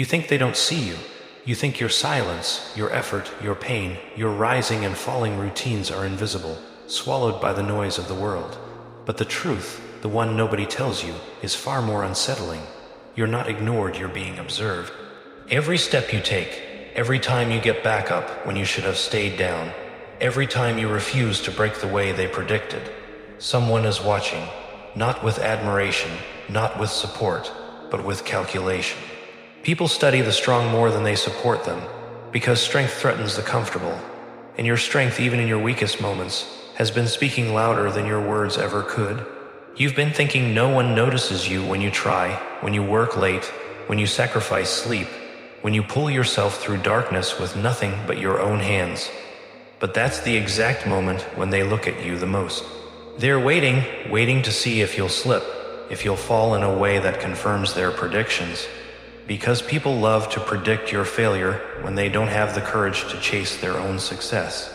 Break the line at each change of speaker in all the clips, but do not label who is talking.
You think they don't see you. You think your silence, your effort, your pain, your rising and falling routines are invisible, swallowed by the noise of the world. But the truth, the one nobody tells you, is far more unsettling. You're not ignored, you're being observed. Every step you take, every time you get back up when you should have stayed down, every time you refuse to break the way they predicted, someone is watching, not with admiration, not with support, but with calculation. People study the strong more than they support them, because strength threatens the comfortable, and your strength, even in your weakest moments, has been speaking louder than your words ever could. You've been thinking no one notices you when you try, when you work late, when you sacrifice sleep, when you pull yourself through darkness with nothing but your own hands. But that's the exact moment when they look at you the most. They're waiting to see if you'll slip, if you'll fall in a way that confirms their predictions. Because people love to predict your failure when they don't have the courage to chase their own success.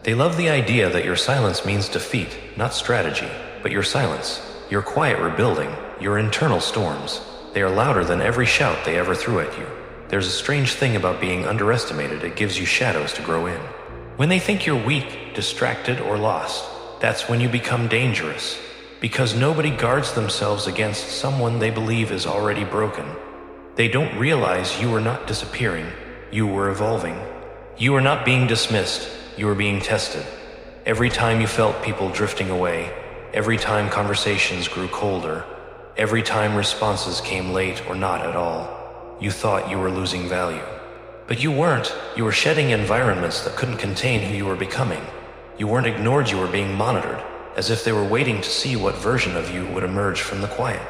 They love the idea that your silence means defeat, not strategy, but your silence, your quiet rebuilding, your internal storms. They are louder than every shout they ever threw at you. There's a strange thing about being underestimated. It gives you shadows to grow in. When they think you're weak, distracted, or lost, that's when you become dangerous. Because nobody guards themselves against someone they believe is already broken. They don't realize you were not disappearing, you were evolving. You were not being dismissed, you were being tested. Every time you felt people drifting away, every time conversations grew colder, every time responses came late or not at all, you thought you were losing value. But you weren't. You were shedding environments that couldn't contain who you were becoming. You weren't ignored, you were being monitored, as if they were waiting to see what version of you would emerge from the quiet.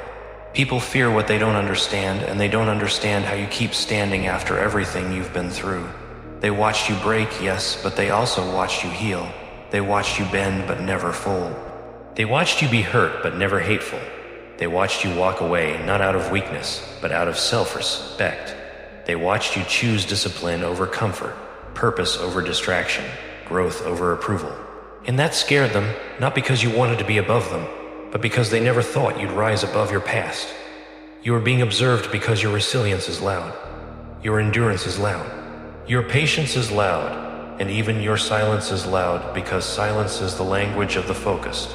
People fear what they don't understand, and they don't understand how you keep standing after everything you've been through. They watched you break, yes, but they also watched you heal. They watched you bend, but never fold. They watched you be hurt, but never hateful. They watched you walk away, not out of weakness, but out of self-respect. They watched you choose discipline over comfort, purpose over distraction, growth over approval. And that scared them, not because you wanted to be above them, but because they never thought you'd rise above your past. You are being observed because your resilience is loud. Your endurance is loud. Your patience is loud, and even your silence is loud because silence is the language of the focused.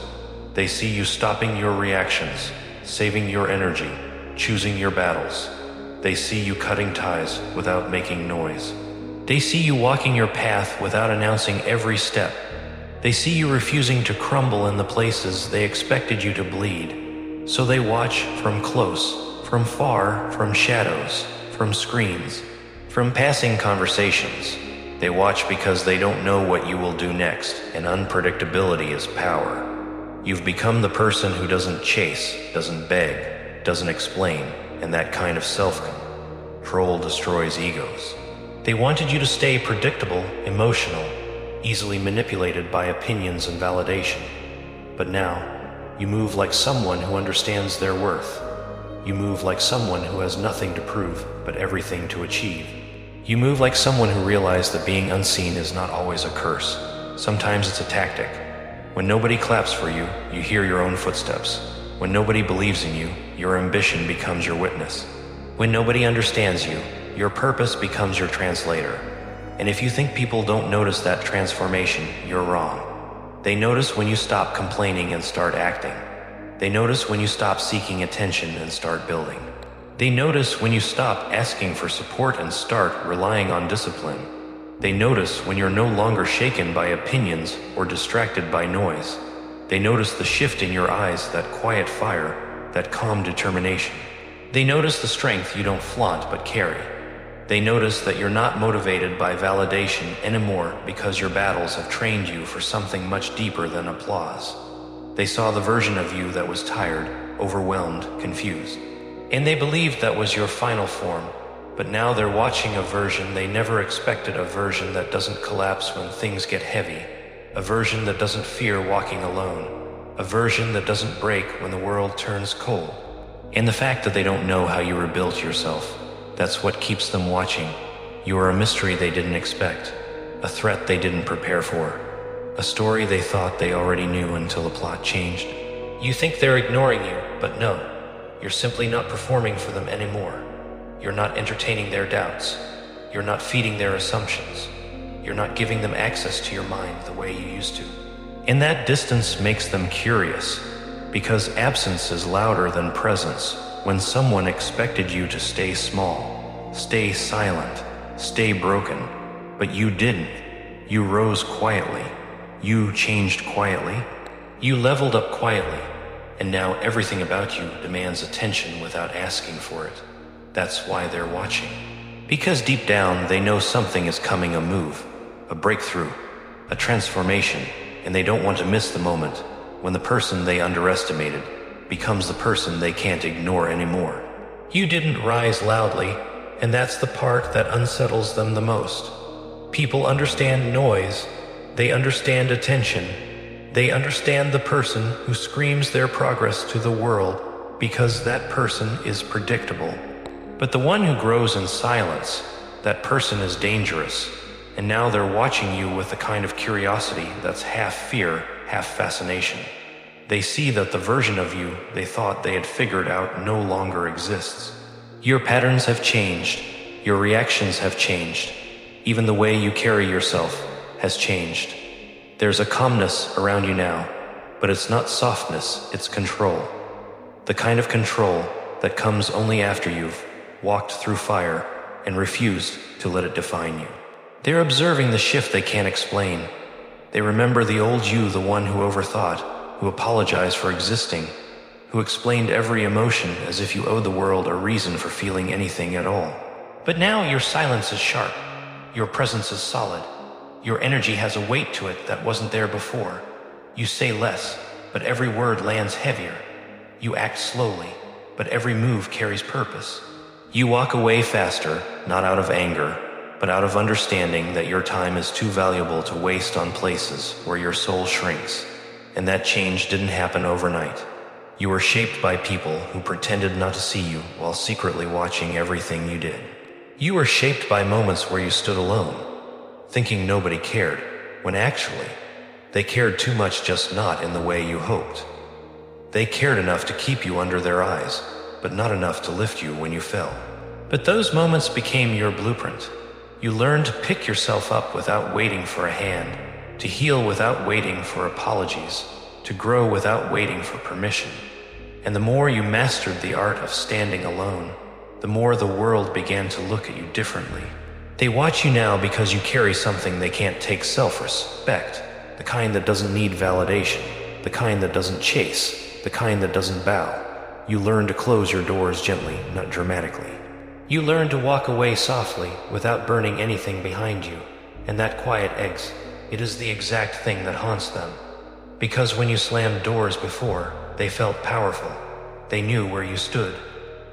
They see you stopping your reactions, saving your energy, choosing your battles. They see you cutting ties without making noise. They see you walking your path without announcing every step. They see you refusing to crumble in the places they expected you to bleed. So they watch from close, from far, from shadows, from screens, from passing conversations. They watch because they don't know what you will do next, and unpredictability is power. You've become the person who doesn't chase, doesn't beg, doesn't explain, and that kind of self-control destroys egos. They wanted you to stay predictable, emotional, easily manipulated by opinions and validation. But now, you move like someone who understands their worth. You move like someone who has nothing to prove, but everything to achieve. You move like someone who realized that being unseen is not always a curse. Sometimes it's a tactic. When nobody claps for you, you hear your own footsteps. When nobody believes in you, your ambition becomes your witness. When nobody understands you, your purpose becomes your translator. And if you think people don't notice that transformation, you're wrong. They notice when you stop complaining and start acting. They notice when you stop seeking attention and start building. They notice when you stop asking for support and start relying on discipline. They notice when you're no longer shaken by opinions or distracted by noise. They notice the shift in your eyes, that quiet fire, that calm determination. They notice the strength you don't flaunt but carry. They notice that you're not motivated by validation anymore because your battles have trained you for something much deeper than applause. They saw the version of you that was tired, overwhelmed, confused. And they believed that was your final form. But now they're watching a version they never expected, a version that doesn't collapse when things get heavy, a version that doesn't fear walking alone, a version that doesn't break when the world turns cold. And the fact that they don't know how you rebuilt yourself, that's what keeps them watching. You are a mystery they didn't expect, a threat they didn't prepare for, a story they thought they already knew until the plot changed. You think they're ignoring you, but no, you're simply not performing for them anymore. You're not entertaining their doubts. You're not feeding their assumptions. You're not giving them access to your mind the way you used to. And that distance makes them curious, because absence is louder than presence. When someone expected you to stay small, stay silent, stay broken, but you didn't. You rose quietly. You changed quietly. You leveled up quietly. And now everything about you demands attention without asking for it. That's why they're watching. Because deep down they know something is coming, a move, a breakthrough, a transformation, and they don't want to miss the moment when the person they underestimated becomes the person they can't ignore anymore. You didn't rise loudly, and that's the part that unsettles them the most. People understand noise. They understand attention. They understand the person who screams their progress to the world because that person is predictable. But the one who grows in silence, that person is dangerous. And now they're watching you with a kind of curiosity that's half fear, half fascination. They see that the version of you they thought they had figured out no longer exists. Your patterns have changed. Your reactions have changed. Even the way you carry yourself has changed. There's a calmness around you now, but it's not softness, it's control. The kind of control that comes only after you've walked through fire and refused to let it define you. They're observing the shift they can't explain. They remember the old you, the one who overthought, who apologized for existing, who explained every emotion as if you owed the world a reason for feeling anything at all. But now your silence is sharp. Your presence is solid. Your energy has a weight to it that wasn't there before. You say less, but every word lands heavier. You act slowly, but every move carries purpose. You walk away faster, not out of anger, but out of understanding that your time is too valuable to waste on places where your soul shrinks. And that change didn't happen overnight. You were shaped by people who pretended not to see you while secretly watching everything you did. You were shaped by moments where you stood alone, thinking nobody cared, when actually, they cared too much, just not in the way you hoped. They cared enough to keep you under their eyes, but not enough to lift you when you fell. But those moments became your blueprint. You learned to pick yourself up without waiting for a hand, to heal without waiting for apologies, to grow without waiting for permission. And the more you mastered the art of standing alone, the more the world began to look at you differently. They watch you now because you carry something they can't take: self-respect, the kind that doesn't need validation, the kind that doesn't chase, the kind that doesn't bow. You learn to close your doors gently, not dramatically. You learn to walk away softly without burning anything behind you, and that quiet eggs, it is the exact thing that haunts them. Because when you slammed doors before, they felt powerful. They knew where you stood.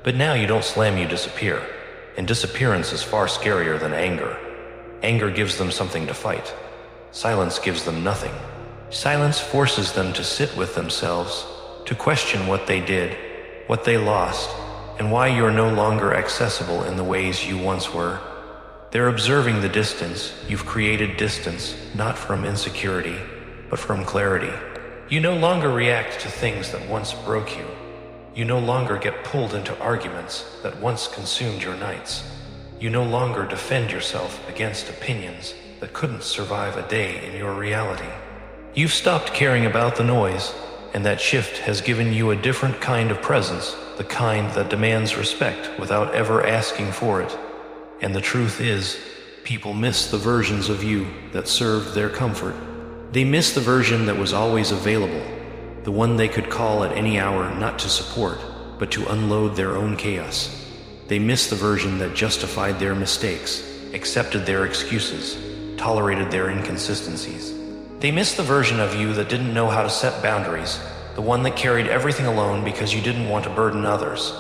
But now you don't slam, you disappear. And disappearance is far scarier than anger. Anger gives them something to fight. Silence gives them nothing. Silence forces them to sit with themselves, to question what they did, what they lost, and why you're no longer accessible in the ways you once were. They're observing the distance. You've created distance, not from insecurity, but from clarity. You no longer react to things that once broke you. You no longer get pulled into arguments that once consumed your nights. You no longer defend yourself against opinions that couldn't survive a day in your reality. You've stopped caring about the noise, and that shift has given you a different kind of presence, the kind that demands respect without ever asking for it. And the truth is, people miss the versions of you that served their comfort. They miss the version that was always available, the one they could call at any hour, not to support, but to unload their own chaos. They miss the version that justified their mistakes, accepted their excuses, tolerated their inconsistencies. They miss the version of you that didn't know how to set boundaries, the one that carried everything alone because you didn't want to burden others.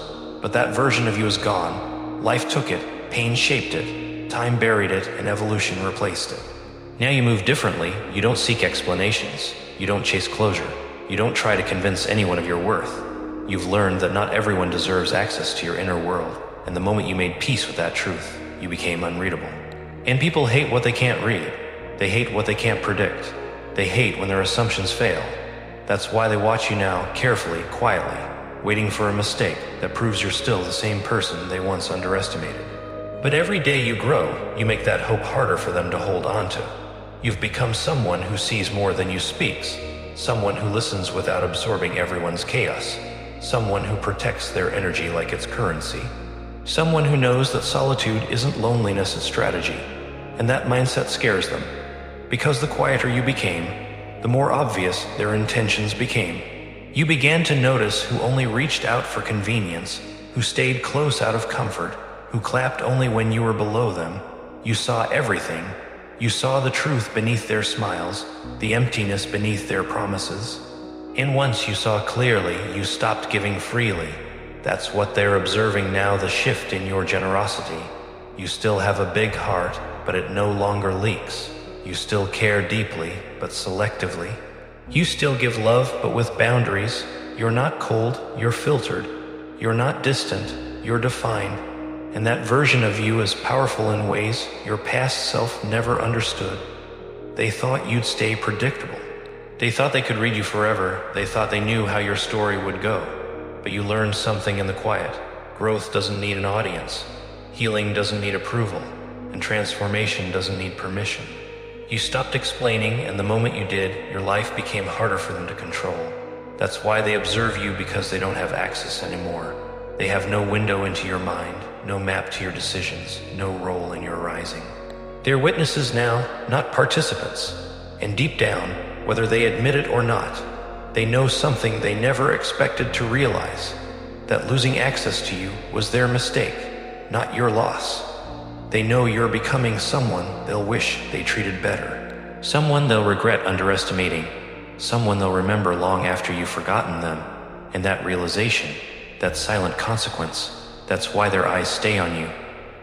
But that version of you is gone. Life took it, pain shaped it, time buried it, and evolution replaced it. Now you move differently. You don't seek explanations. You don't chase closure. You don't try to convince anyone of your worth. You've learned that not everyone deserves access to your inner world, and the moment you made peace with that truth, you became unreadable. And people hate what they can't read. They hate what they can't predict. They hate when their assumptions fail. That's why they watch you now, carefully, quietly. waiting for a mistake that proves you're still the same person they once underestimated. But every day you grow, you make that hope harder for them to hold on to. You've become someone who sees more than you speaks, someone who listens without absorbing everyone's chaos, someone who protects their energy like it's currency, someone who knows that solitude isn't loneliness, it's strategy, and that mindset scares them. Because the quieter you became, the more obvious their intentions became. You began to notice who only reached out for convenience, who stayed close out of comfort, who clapped only when you were below them. You saw everything. You saw the truth beneath their smiles, the emptiness beneath their promises. And once you saw clearly, you stopped giving freely. That's what they're observing now, the shift in your generosity. You still have a big heart, but it no longer leaks. You still care deeply, but selectively. You still give love, but with boundaries. You're not cold, you're filtered. You're not distant, you're defined. And that version of you is powerful in ways your past self never understood. They thought you'd stay predictable. They thought they could read you forever. They thought they knew how your story would go. But you learned something in the quiet. Growth doesn't need an audience. Healing doesn't need approval. And transformation doesn't need permission. You stopped explaining, and the moment you did, your life became harder for them to control. That's why they observe you, because they don't have access anymore. They have no window into your mind, no map to your decisions, no role in your rising. They're witnesses now, not participants. And deep down, whether they admit it or not, they know something they never expected to realize, that losing access to you was their mistake, not your loss. They know you're becoming someone they'll wish they treated better, someone they'll regret underestimating, someone they'll remember long after you've forgotten them. And that realization, that silent consequence, that's why their eyes stay on you,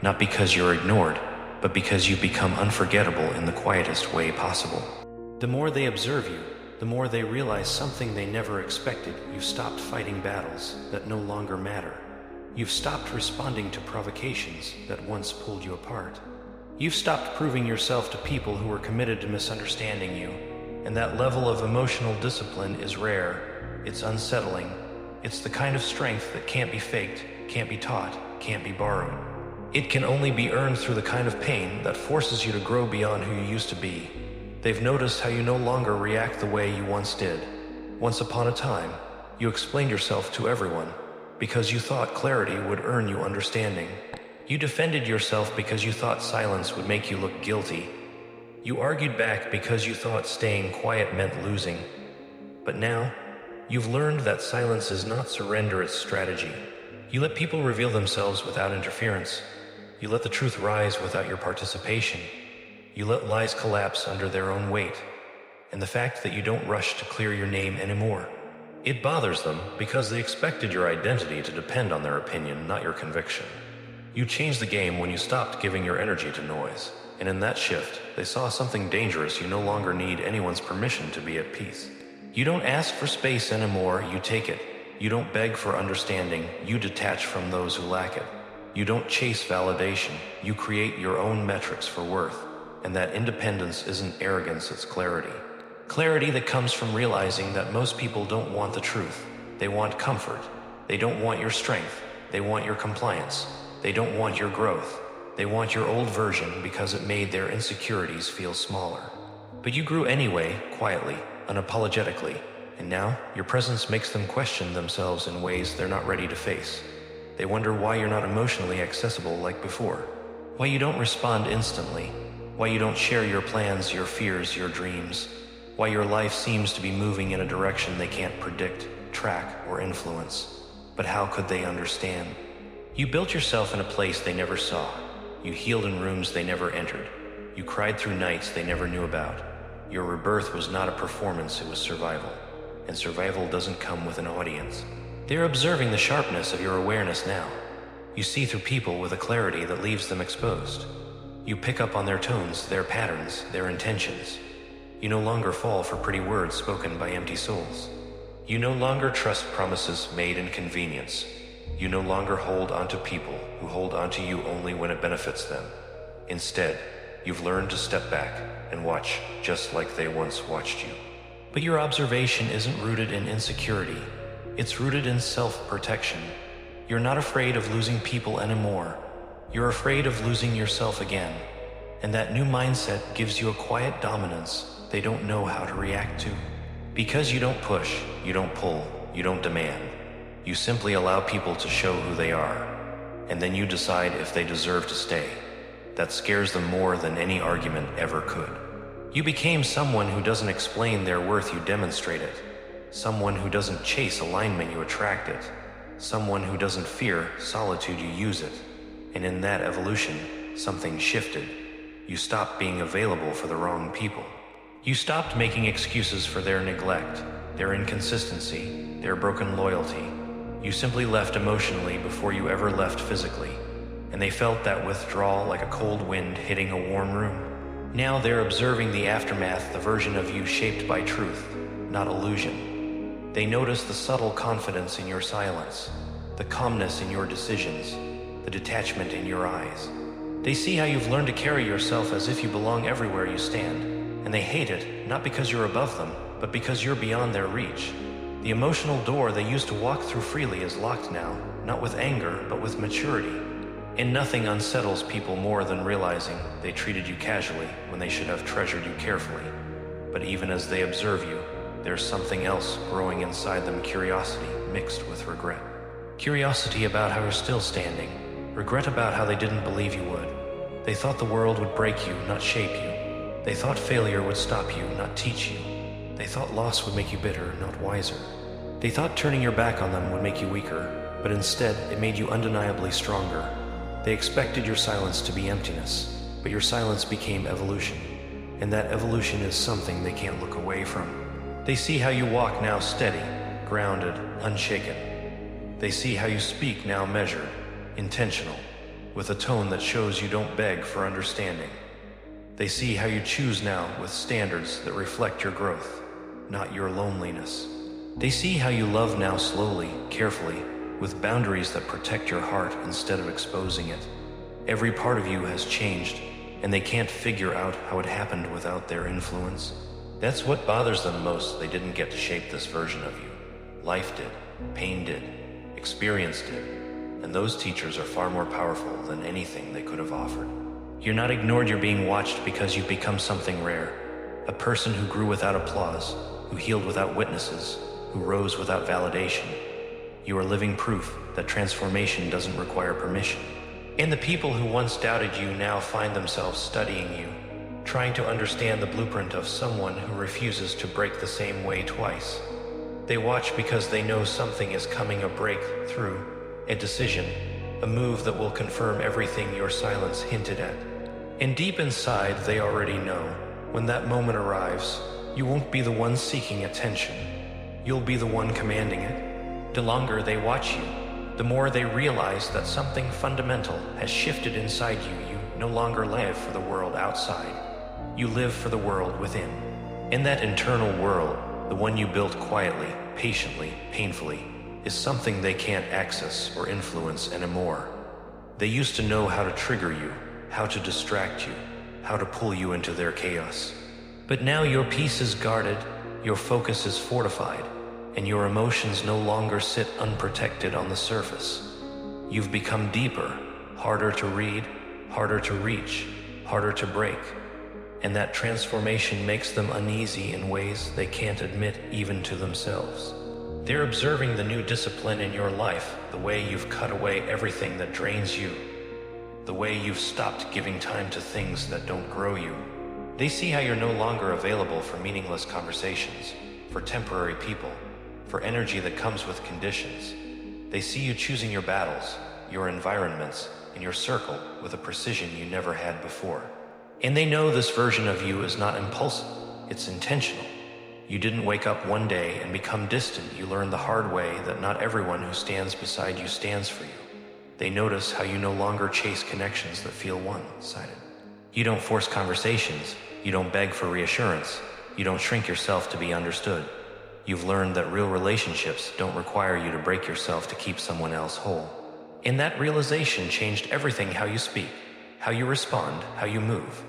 not because you're ignored, but because you've become unforgettable in the quietest way possible. The more they observe you, the more they realize something they never expected. You've stopped fighting battles that no longer matter. You've stopped responding to provocations that once pulled you apart. You've stopped proving yourself to people who were committed to misunderstanding you. And that level of emotional discipline is rare. It's unsettling. It's the kind of strength that can't be faked, can't be taught, can't be borrowed. It can only be earned through the kind of pain that forces you to grow beyond who you used to be. They've noticed how you no longer react the way you once did. Once upon a time, you explained yourself to everyone because you thought clarity would earn you understanding. You defended yourself because you thought silence would make you look guilty. You argued back because you thought staying quiet meant losing. But now, you've learned that silence is not surrender, it's strategy. You let people reveal themselves without interference. You let the truth rise without your participation. You let lies collapse under their own weight. And the fact that you don't rush to clear your name anymore, it bothers them because they expected your identity to depend on their opinion, not your conviction. You changed the game when you stopped giving your energy to noise. And in that shift, they saw something dangerous. You no longer need anyone's permission to be at peace. You don't ask for space anymore, you take it. You don't beg for understanding, you detach from those who lack it. You don't chase validation, you create your own metrics for worth. And that independence isn't arrogance, it's clarity. Clarity that comes from realizing that most people don't want the truth. They want comfort. They don't want your strength. They want your compliance. They don't want your growth. They want your old version because it made their insecurities feel smaller. But you grew anyway, quietly, unapologetically, and now your presence makes them question themselves in ways they're not ready to face. They wonder why you're not emotionally accessible like before, why you don't respond instantly, why you don't share your plans, your fears, your dreams, why your life seems to be moving in a direction they can't predict, track, or influence. But how could they understand? You built yourself in a place they never saw. You healed in rooms they never entered. You cried through nights they never knew about. Your rebirth was not a performance, it was survival. And survival doesn't come with an audience. They're observing the sharpness of your awareness now. You see through people with a clarity that leaves them exposed. You pick up on their tones, their patterns, their intentions. You no longer fall for pretty words spoken by empty souls. You no longer trust promises made in convenience. You no longer hold onto people who hold onto you only when it benefits them. Instead, you've learned to step back and watch just like they once watched you. But your observation isn't rooted in insecurity. It's rooted in self-protection. You're not afraid of losing people anymore. You're afraid of losing yourself again. And that new mindset gives you a quiet dominance they don't know how to react to. Because you don't push, you don't pull, you don't demand. You simply allow people to show who they are. And then you decide if they deserve to stay. That scares them more than any argument ever could. You became someone who doesn't explain their worth, you demonstrate it. Someone who doesn't chase alignment, you attract it. Someone who doesn't fear solitude, you use it. And in that evolution, something shifted. You stopped being available for the wrong people. You stopped making excuses for their neglect, their inconsistency, their broken loyalty. You simply left emotionally before you ever left physically. And they felt that withdrawal like a cold wind hitting a warm room. Now they're observing the aftermath, the version of you shaped by truth, not illusion. They notice the subtle confidence in your silence, the calmness in your decisions, the detachment in your eyes. They see how you've learned to carry yourself as if you belong everywhere you stand, and they hate it, not because you're above them, but because you're beyond their reach. The emotional door they used to walk through freely is locked now, not with anger, but with maturity. And nothing unsettles people more than realizing they treated you casually when they should have treasured you carefully. But even as they observe you, there's something else growing inside them, curiosity mixed with regret. Curiosity about how you're still standing. Regret about how they didn't believe you would. They thought the world would break you, not shape you. They thought failure would stop you, not teach you. They thought loss would make you bitter, not wiser. They thought turning your back on them would make you weaker, but instead it made you undeniably stronger. They expected your silence to be emptiness, but your silence became evolution. And that evolution is something they can't look away from. They see how you walk now steady, grounded, unshaken. They see how you speak now measured, intentional, with a tone that shows you don't beg for understanding. They see how you choose now with standards that reflect your growth, not your loneliness. They see how you love now slowly, carefully, with boundaries that protect your heart instead of exposing it. Every part of you has changed, and they can't figure out how it happened without their influence. That's what bothers them most. They didn't get to shape this version of you. Life did, pain did, experience did. And those teachers are far more powerful than anything they could have offered. You're not ignored, you're being watched because you've become something rare. A person who grew without applause, who healed without witnesses, who rose without validation. You are living proof that transformation doesn't require permission. And the people who once doubted you now find themselves studying you, trying to understand the blueprint of someone who refuses to break the same way twice. They watch because they know something is coming, a breakthrough, a decision, a move that will confirm everything your silence hinted at. And deep inside, they already know, when that moment arrives, you won't be the one seeking attention. You'll be the one commanding it. The longer they watch you, the more they realize that something fundamental has shifted inside you. You no longer live for the world outside. You live for the world within. In that internal world, the one you built quietly, patiently, painfully, is something they can't access or influence anymore. They used to know how to trigger you, how to distract you, how to pull you into their chaos. But now your peace is guarded, your focus is fortified, and your emotions no longer sit unprotected on the surface. You've become deeper, harder to read, harder to reach, harder to break. And that transformation makes them uneasy in ways they can't admit even to themselves. They're observing the new discipline in your life, the way you've cut away everything that drains you, the way you've stopped giving time to things that don't grow you. They see how you're no longer available for meaningless conversations, for temporary people, for energy that comes with conditions. They see you choosing your battles, your environments, and your circle with a precision you never had before. And they know this version of you is not impulsive, it's intentional. You didn't wake up one day and become distant. You learned the hard way that not everyone who stands beside you stands for you. They notice how you no longer chase connections that feel one-sided. You don't force conversations. You don't beg for reassurance. You don't shrink yourself to be understood. You've learned that real relationships don't require you to break yourself to keep someone else whole. And that realization changed everything: how you speak, how you respond, how you move.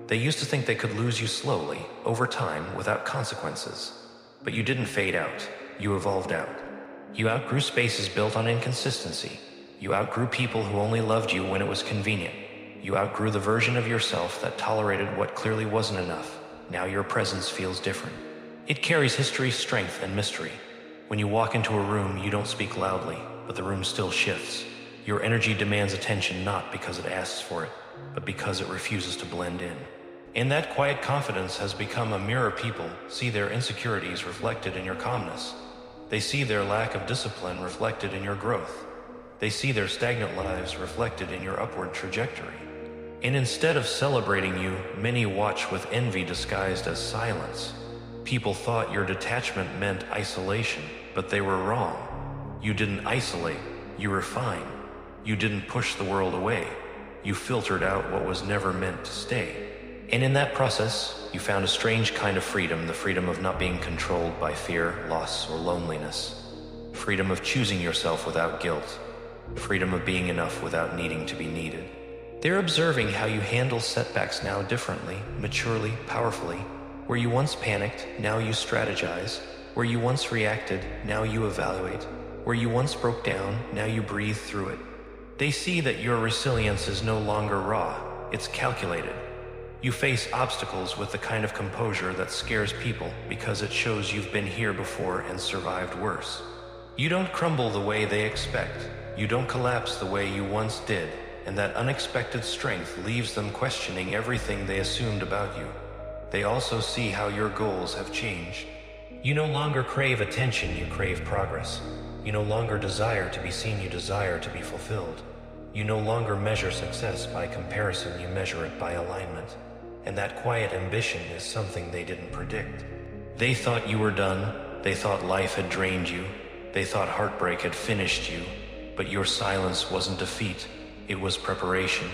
They used to think they could lose you slowly, over time, without consequences. But you didn't fade out. You evolved out. You outgrew spaces built on inconsistency. You outgrew people who only loved you when it was convenient. You outgrew the version of yourself that tolerated what clearly wasn't enough. Now your presence feels different. It carries history, strength, and mystery. When you walk into a room, you don't speak loudly, but the room still shifts. Your energy demands attention not because it asks for it, but because it refuses to blend in. And that quiet confidence has become a mirror. People see their insecurities reflected in your calmness. They see their lack of discipline reflected in your growth. They see their stagnant lives reflected in your upward trajectory. And instead of celebrating you, many watch with envy disguised as silence. People thought your detachment meant isolation, but they were wrong. You didn't isolate, you refined. You didn't push the world away. You filtered out what was never meant to stay. And in that process, you found a strange kind of freedom, the freedom of not being controlled by fear, loss, or loneliness. Freedom of choosing yourself without guilt. Freedom of being enough without needing to be needed. They're observing how you handle setbacks now differently, maturely, powerfully. Where you once panicked, now you strategize. Where you once reacted, now you evaluate. Where you once broke down, now you breathe through it. They see that your resilience is no longer raw, it's calculated. You face obstacles with the kind of composure that scares people because it shows you've been here before and survived worse. You don't crumble the way they expect. You don't collapse the way you once did, and that unexpected strength leaves them questioning everything they assumed about you. They also see how your goals have changed. You no longer crave attention, you crave progress. You no longer desire to be seen, you desire to be fulfilled. You no longer measure success by comparison, you measure it by alignment. And that quiet ambition is something they didn't predict. They thought you were done, they thought life had drained you, they thought heartbreak had finished you, but your silence wasn't defeat, it was preparation.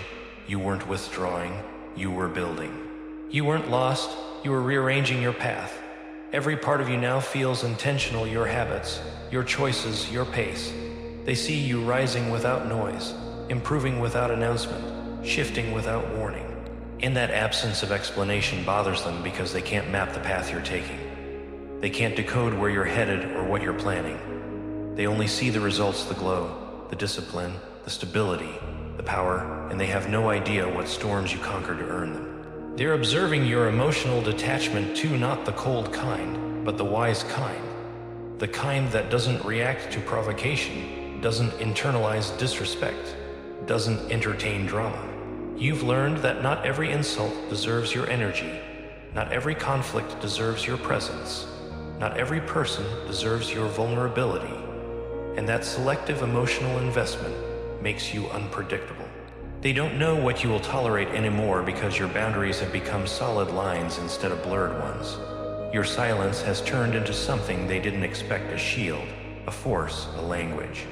You weren't withdrawing, you were building. You weren't lost, you were rearranging your path. Every part of you now feels intentional, your habits, your choices, your pace. They see you rising without noise, improving without announcement, shifting without warning. And that absence of explanation bothers them because they can't map the path you're taking. They can't decode where you're headed or what you're planning. They only see the results, the glow, the discipline, the stability, the power, and they have no idea what storms you conquered to earn them. They're observing your emotional detachment too, not the cold kind, but the wise kind. The kind that doesn't react to provocation, doesn't internalize disrespect, doesn't entertain drama. You've learned that not every insult deserves your energy, not every conflict deserves your presence, not every person deserves your vulnerability, and that selective emotional investment makes you unpredictable. They don't know what you will tolerate anymore because your boundaries have become solid lines instead of blurred ones. Your silence has turned into something they didn't expect: a shield, a force, a language.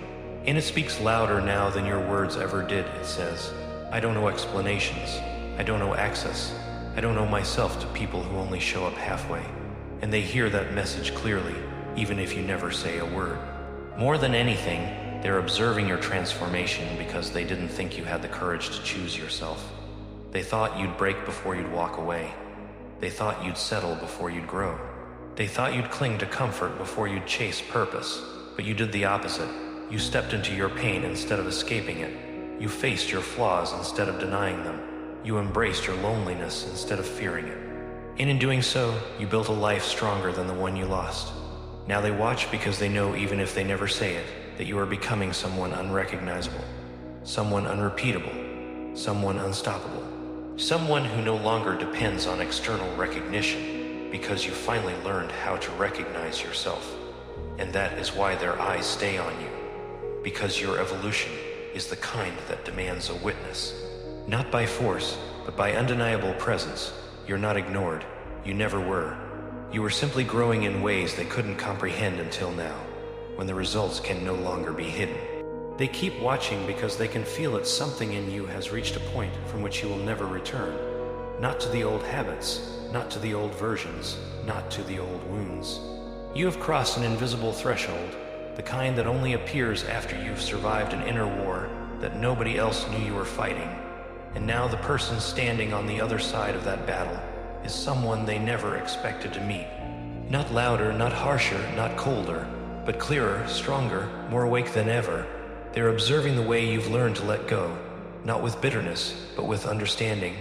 And it speaks louder now than your words ever did. It says, I don't know explanations. I don't know access. I don't know myself to people who only show up halfway. And they hear that message clearly, even if you never say a word. More than anything, they're observing your transformation because they didn't think you had the courage to choose yourself. They thought you'd break before you'd walk away. They thought you'd settle before you'd grow. They thought you'd cling to comfort before you'd chase purpose. But you did the opposite. You stepped into your pain instead of escaping it. You faced your flaws instead of denying them. You embraced your loneliness instead of fearing it. And in doing so, you built a life stronger than the one you lost. Now they watch because they know, even if they never say it, that you are becoming someone unrecognizable, someone unrepeatable, someone unstoppable, someone who no longer depends on external recognition because you finally learned how to recognize yourself. And that is why their eyes stay on you, because your evolution is the kind that demands a witness. Not by force, but by undeniable presence. You're not ignored. You never were. You were simply growing in ways they couldn't comprehend until now, when the results can no longer be hidden. They keep watching because they can feel that something in you has reached a point from which you will never return. Not to the old habits, not to the old versions, not to the old wounds. You have crossed an invisible threshold, the kind that only appears after you've survived an inner war that nobody else knew you were fighting. And now the person standing on the other side of that battle is someone they never expected to meet. Not louder, not harsher, not colder, but clearer, stronger, more awake than ever. They're observing the way you've learned to let go, not with bitterness, but with understanding.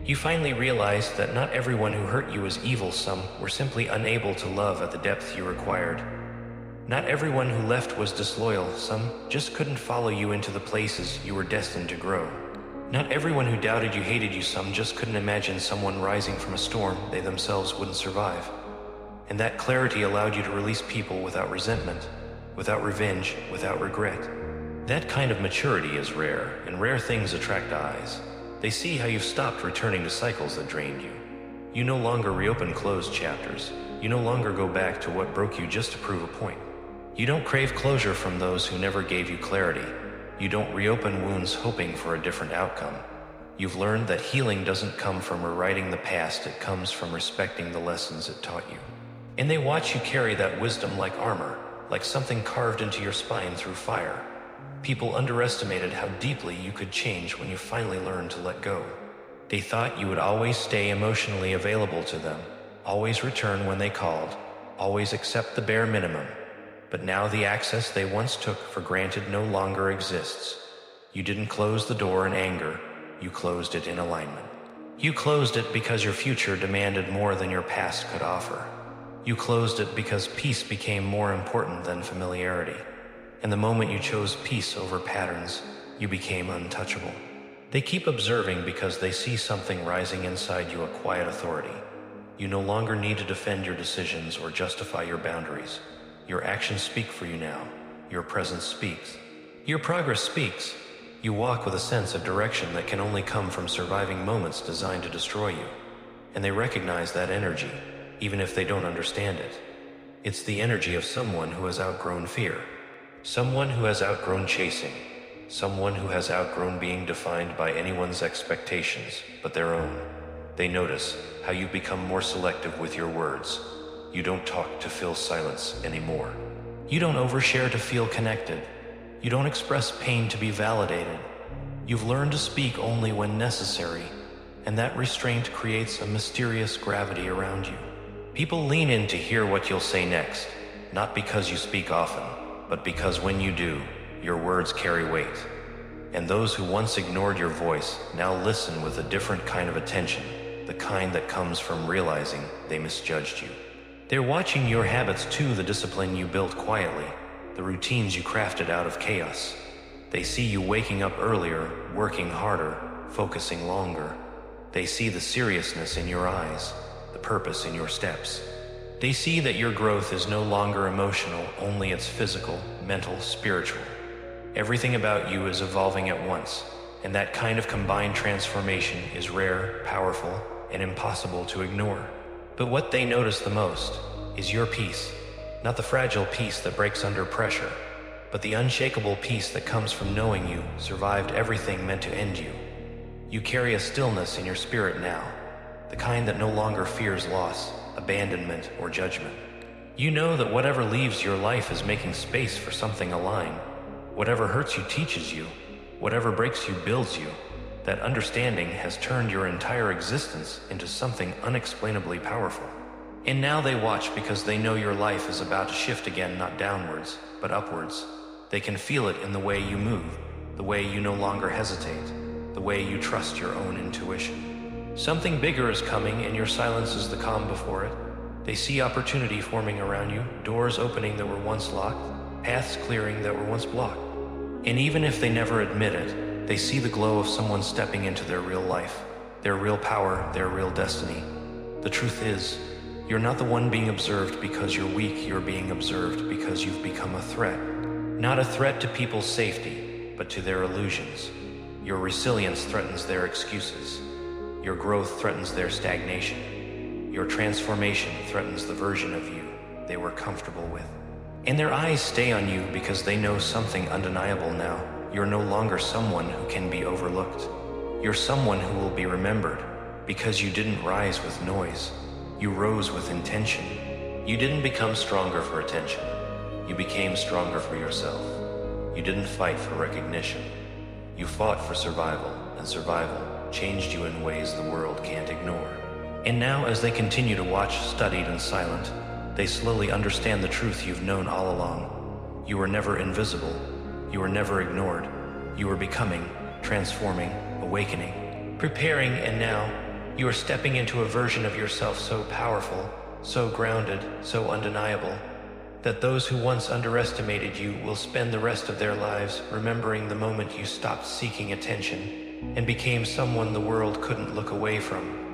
You finally realized that not everyone who hurt you was evil. Some were simply unable to love at the depth you required. Not everyone who left was disloyal. Some just couldn't follow you into the places you were destined to grow. Not everyone who doubted you hated you. Some just couldn't imagine someone rising from a storm they themselves wouldn't survive. And that clarity allowed you to release people without resentment, without revenge, without regret. That kind of maturity is rare, and rare things attract eyes. They see how you've stopped returning to cycles that drained you. You no longer reopen closed chapters. You no longer go back to what broke you just to prove a point. You don't crave closure from those who never gave you clarity. You don't reopen wounds hoping for a different outcome. You've learned that healing doesn't come from rewriting the past, it comes from respecting the lessons it taught you. And they watch you carry that wisdom like armor, like something carved into your spine through fire. People underestimated how deeply you could change when you finally learned to let go. They thought you would always stay emotionally available to them, always return when they called, always accept the bare minimum. But now the access they once took for granted no longer exists. You didn't close the door in anger, you closed it in alignment. You closed it because your future demanded more than your past could offer. You closed it because peace became more important than familiarity. And the moment you chose peace over patterns, you became untouchable. They keep observing because they see something rising inside you, a quiet authority. You no longer need to defend your decisions or justify your boundaries. Your actions speak for you now. Your presence speaks. Your progress speaks. You walk with a sense of direction that can only come from surviving moments designed to destroy you. And they recognize that energy, even if they don't understand it. It's the energy of someone who has outgrown fear. Someone who has outgrown chasing. Someone who has outgrown being defined by anyone's expectations, but their own. They notice how you become more selective with your words. You don't talk to fill silence anymore. You don't overshare to feel connected. You don't express pain to be validated. You've learned to speak only when necessary, and that restraint creates a mysterious gravity around you. People lean in to hear what you'll say next, not because you speak often, but because when you do, your words carry weight. And those who once ignored your voice now listen with a different kind of attention, the kind that comes from realizing they misjudged you. They're watching your habits too, the discipline you built quietly, the routines you crafted out of chaos. They see you waking up earlier, working harder, focusing longer. They see the seriousness in your eyes, the purpose in your steps. They see that your growth is no longer emotional, only it's physical, mental, spiritual. Everything about you is evolving at once, and that kind of combined transformation is rare, powerful, and impossible to ignore. But what they notice the most is your peace, not the fragile peace that breaks under pressure, but the unshakable peace that comes from knowing you survived everything meant to end you. You carry a stillness in your spirit now, the kind that no longer fears loss, abandonment, or judgment. You know that whatever leaves your life is making space for something aligned. Whatever hurts you teaches you, whatever breaks you builds you. That understanding has turned your entire existence into something unexplainably powerful. And now they watch because they know your life is about to shift again, not downwards, but upwards. They can feel it in the way you move, the way you no longer hesitate, the way you trust your own intuition. Something bigger is coming, and your silence is the calm before it. They see opportunity forming around you, doors opening that were once locked, paths clearing that were once blocked. And even if they never admit it, they see the glow of someone stepping into their real life, their real power, their real destiny. The truth is, you're not the one being observed because you're weak, you're being observed because you've become a threat. Not a threat to people's safety, but to their illusions. Your resilience threatens their excuses. Your growth threatens their stagnation. Your transformation threatens the version of you they were comfortable with. And their eyes stay on you because they know something undeniable now. You're no longer someone who can be overlooked. You're someone who will be remembered because you didn't rise with noise. You rose with intention. You didn't become stronger for attention. You became stronger for yourself. You didn't fight for recognition. You fought for survival, and survival changed you in ways the world can't ignore. And now, as they continue to watch, studied and silent, They slowly understand the truth you've known all along. You were never invisible. You were never ignored. You were becoming, transforming, awakening, preparing, and now you are stepping into a version of yourself so powerful, so grounded, so undeniable, that those who once underestimated you will spend the rest of their lives remembering the moment you stopped seeking attention and became someone the world couldn't look away from.